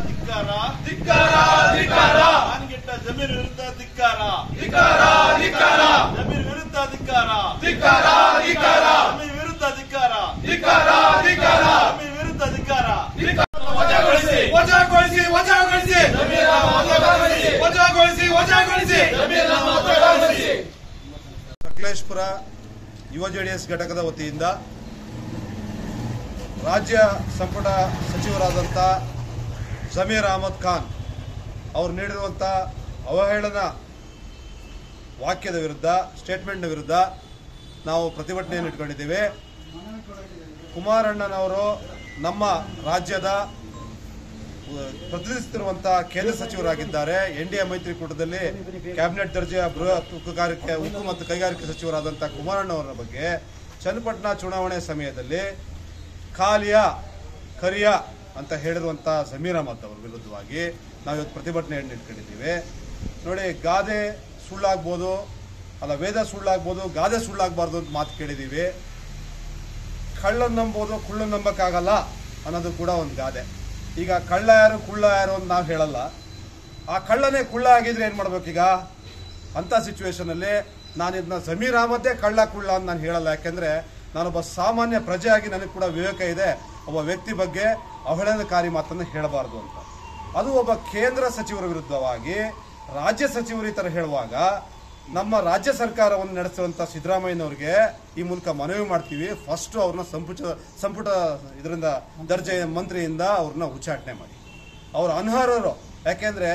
ಧಿಕ್ಕಾರ ಮಾನಗೆಟ್ಟ ಜಮೀರ್ ವಿರುದ್ಧ ಧಿಕ್ಕಾರ ಜಮೀರ್ ವಿರುದ್ಧ ಧಿಕ್ಕಾರ ಜಮೀರ್ ವಿರುದ್ಧ ಧಿಕ್ಕಾರ ಜಮೀರ್ ವಿರುದ್ಧ ಧಿಕ್ಕಾರ ಸಕಲೇಶಪುರ ಯುವ ಜೆಡಿಎಸ್ ಘಟಕದ ವತಿಯಿಂದ ರಾಜ್ಯ ಸಂಪುಟ ಸಚಿವರಾದಂಥ ಜಮೀರ್ ಅಹಮದ್ ಖಾನ್ ಅವರು ನೀಡಿರುವಂಥ ಅವಹೇಳನ ವಾಕ್ಯದ ವಿರುದ್ಧ ಸ್ಟೇಟ್ಮೆಂಟ್ನ ವಿರುದ್ಧ ನಾವು ಪ್ರತಿಭಟನೆಯನ್ನು ಇಟ್ಕೊಂಡಿದ್ದೀವಿ. ಕುಮಾರಣ್ಣನವರು ನಮ್ಮ ರಾಜ್ಯದ ಪ್ರತಿನಿಧಿಸುತ್ತಿರುವಂಥ ಕೇಂದ್ರ ಸಚಿವರಾಗಿದ್ದಾರೆ. NDA ಮೈತ್ರಿಕೂಟದಲ್ಲಿ ಕ್ಯಾಬಿನೆಟ್ ದರ್ಜೆಯ ಬೃಹತ್ ಉಕ್ಕು ಮತ್ತು ಕೈಗಾರಿಕೆ ಸಚಿವರಾದಂಥ ಕುಮಾರಣ್ಣವರ ಬಗ್ಗೆ ಚನ್ನಪಟ್ಟಣ ಚುನಾವಣೆ ಸಮಯದಲ್ಲಿ ಖಾಲಿಯ ಕರಿಯ ಅಂತ ಹೇಳಿರುವಂಥ ಜಮೀರ್ ಅಹಮದ್ ಅವರ ವಿರುದ್ಧವಾಗಿ ನಾವು ಇವತ್ತು ಪ್ರತಿಭಟನೆಯನ್ನು ಇಟ್ಕೊಂಡಿದ್ದೀವಿ. ನೋಡಿ, ಗಾದೆ ಸುಳ್ಳಾಗ್ಬೋದು, ಅಲ್ಲ ವೇದ ಸುಳ್ಳಾಗ್ಬೋದು, ಗಾದೆ ಸುಳ್ಳಾಗಬಾರ್ದು ಅಂತ ಮಾತು ಕೇಳಿದ್ದೀವಿ. ಕಳ್ಳನ್ನು ನಂಬೋದು ಕುಳ್ಳನ್ನು ನಂಬಕ್ಕಾಗಲ್ಲ ಅನ್ನೋದು ಕೂಡ ಒಂದು ಗಾದೆ. ಈಗ ಕಳ್ಳ ಯಾರು ಕುಳ್ಳ ಯಾರು ಅಂತ ನಾವು ಹೇಳಲ್ಲ. ಆ ಕಳ್ಳನೇ ಕುಳ್ಳ ಆಗಿದ್ರೆ ಏನು ಮಾಡ್ಬೇಕೀಗ? ಅಂಥ ಸಿಚುವೇಶನಲ್ಲಿ ನಾನು ಇದನ್ನ ಜಮೀರ್ ಅಹಮದ್ದೇ ಕಳ್ಳ ಕುಳ್ಳ ಅಂತ ನಾನು ಹೇಳಲ್ಲ. ಯಾಕೆಂದರೆ ನಾನೊಬ್ಬ ಸಾಮಾನ್ಯ ಪ್ರಜೆಯಾಗಿ ನನಗೆ ಕೂಡ ವಿವೇಕ ಇದೆ. ಒಬ್ಬ ವ್ಯಕ್ತಿ ಬಗ್ಗೆ ಅವಹೇಳನಕಾರಿ ಮಾತನ್ನು ಹೇಳಬಾರ್ದು ಅಂತ. ಅದು ಒಬ್ಬ ಕೇಂದ್ರ ಸಚಿವರ ವಿರುದ್ಧವಾಗಿ ರಾಜ್ಯ ಸಚಿವರು ಈ ಥರ ಹೇಳುವಾಗ ನಮ್ಮ ರಾಜ್ಯ ಸರ್ಕಾರವನ್ನು ನಡೆಸುವಂಥ ಸಿದ್ದರಾಮಯ್ಯನವ್ರಿಗೆ ಈ ಮೂಲಕ ಮನವಿ ಮಾಡ್ತೀವಿ. ಫಸ್ಟು ಅವ್ರನ್ನ ಸಂಪುಟ ಇದರಿಂದ ದರ್ಜೆಯ ಮಂತ್ರಿಯಿಂದ ಅವ್ರನ್ನ ಉಚ್ಚಾಟನೆ ಮಾಡಿ. ಅವರು ಅನರ್ಹರು. ಯಾಕೆಂದರೆ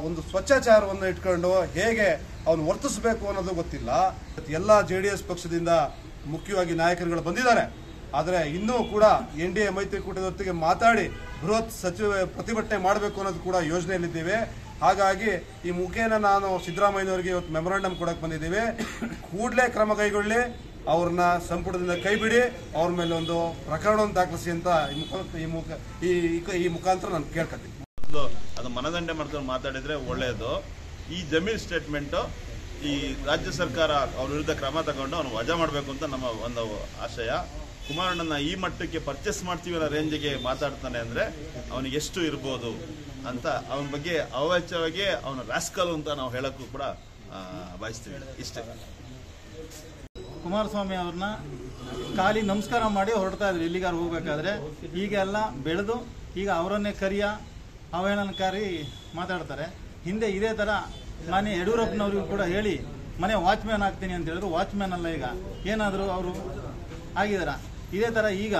ಒಂದು ಸ್ವಚ್ಛಾಚಾರವನ್ನು ಇಟ್ಕೊಂಡು ಹೇಗೆ ಅವನು ವರ್ತಿಸಬೇಕು ಅನ್ನೋದು ಗೊತ್ತಿಲ್ಲ. ಎಲ್ಲ JDS ಪಕ್ಷದಿಂದ ಮುಖ್ಯವಾಗಿ ನಾಯಕರುಗಳು ಬಂದಿದ್ದಾರೆ. ಆದರೆ ಇನ್ನೂ ಕೂಡ NDA ಮೈತ್ರಿಕೂಟದೊತ್ತಿಗೆ ಮಾತಾಡಿ ಬೃಹತ್ ಪ್ರತಿಭಟನೆ ಮಾಡಬೇಕು ಅನ್ನೋದು ಕೂಡ ಯೋಜನೆಯಲ್ಲಿದ್ದೇವೆ. ಹಾಗಾಗಿ ಈ ಮುಖೇನ ನಾನು ಸಿದ್ದರಾಮಯ್ಯನವರಿಗೆ ಇವತ್ತು ಮೆಮೊರಾಂಡಮ್ ಕೊಡಕ್ಕೆ ಬಂದಿದ್ದೀವಿ. ಕೂಡಲೇ ಕ್ರಮ ಕೈಗೊಳ್ಳಿ, ಅವ್ರನ್ನ ಸಂಪುಟದಿಂದ ಕೈ ಬಿಡಿ, ಅವ್ರ ಮೇಲೆ ಒಂದು ಪ್ರಕರಣವನ್ನು ದಾಖಲಿಸಿ ಅಂತ ಈ ಮುಖಾಂತರ ನಾನು ಕೇಳ್ಕೊತೀನಿ. ಅದು ಮನದಂಡೆ ಮಾಡ್ಕೊಂಡು ಮಾತಾಡಿದ್ರೆ ಒಳ್ಳೆಯದು. ಈ ಜಮೀರ್ ಸ್ಟೇಟ್ಮೆಂಟು ಈ ರಾಜ್ಯ ಸರ್ಕಾರ ಅವ್ರ ವಿರುದ್ಧ ಕ್ರಮ ತಗೊಂಡು ಅವನು ವಜಾ ಮಾಡಬೇಕು ಅಂತ ನಮ್ಮ ಒಂದು ಆಶಯ. ಕುಮಾರಣ್ಣನ ಈ ಮಟ್ಟಕ್ಕೆ ಪರ್ಚೇಸ್ ಮಾಡ್ತೀವಿ ಅನ್ನೋ ರೇಂಜಿಗೆ ಮಾತಾಡ್ತಾನೆ ಅಂದರೆ ಅವನಿಗೆ ಎಷ್ಟು ಇರ್ಬೋದು ಅಂತ ಅವನ ಬಗ್ಗೆ ಅವಾಚ್ಯವಾಗಿ ಅವನ ರಾಸ್ಕಲ್ ಅಂತ ನಾವು ಹೇಳೋಕ್ಕೂ ಕೂಡ ಬಯಸ್ತೀವಿ. ಇಷ್ಟೇ. ಕುಮಾರಸ್ವಾಮಿ ಅವ್ರನ್ನ ಖಾಲಿ ನಮಸ್ಕಾರ ಮಾಡಿ ಹೊರಡ್ತಾ ಇದ್ರು ಎಲ್ಲಿಗಾರ ಹೋಗ್ಬೇಕಾದ್ರೆ. ಈಗೆಲ್ಲ ಬೆಳೆದು ಈಗ ಅವರನ್ನೇ ಕರಿಯ ಅವಹೇಳನಕಾರಿ ಮಾತಾಡ್ತಾರೆ. ಹಿಂದೆ ಇದೇ ಥರ ಮಾನ್ಯ ಯಡಿಯೂರಪ್ಪನವ್ರಿಗೂ ಕೂಡ ಹೇಳಿ ಮನೆ ವಾಚ್ಮ್ಯಾನ್ ಆಗ್ತೀನಿ ಅಂತ ಹೇಳಿದ್ರು. ವಾಚ್ಮ್ಯಾನ್ ಅಲ್ಲ, ಈಗ ಏನಾದರೂ ಅವರು ಆಗಿದಾರ. ಇದೇ ಥರ ಈಗ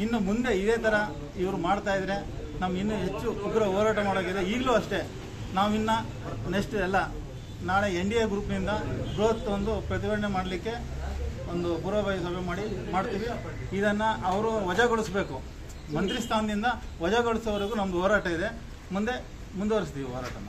ಇನ್ನು ಮುಂದೆ ಇದೇ ಥರ ಇವರು ಮಾಡ್ತಾ ಇದ್ರೆ ನಮ್ಮ ಇನ್ನೂ ಹೆಚ್ಚು ಉಗ್ರ ಹೋರಾಟ ಮಾಡೋಕ್ಕಿದೆ. ಈಗಲೂ ಅಷ್ಟೇ ನಾವಿನ್ನು ನೆಕ್ಸ್ಟ್ ಎಲ್ಲ ನಾಳೆ NDA ಗ್ರೂಪ್ನಿಂದ ಬೃಹತ್ ಒಂದು ಪ್ರತಿಭಟನೆ ಮಾಡಲಿಕ್ಕೆ ಒಂದು ಪೂರ್ವಭಾವಿ ಸಭೆ ಮಾಡ್ತೀವಿ. ಇದನ್ನು ಅವರು ವಜಾಗೊಳಿಸಬೇಕು. ಮಂತ್ರಿ ಸ್ಥಾನದಿಂದ ವಜಾಗೊಳಿಸೋವರೆಗೂ ನಮ್ಮದು ಹೋರಾಟ ಇದೆ. ಮುಂದೆ ಮುಂದುವರಿಸ್ತೀವಿ ಹೋರಾಟನ.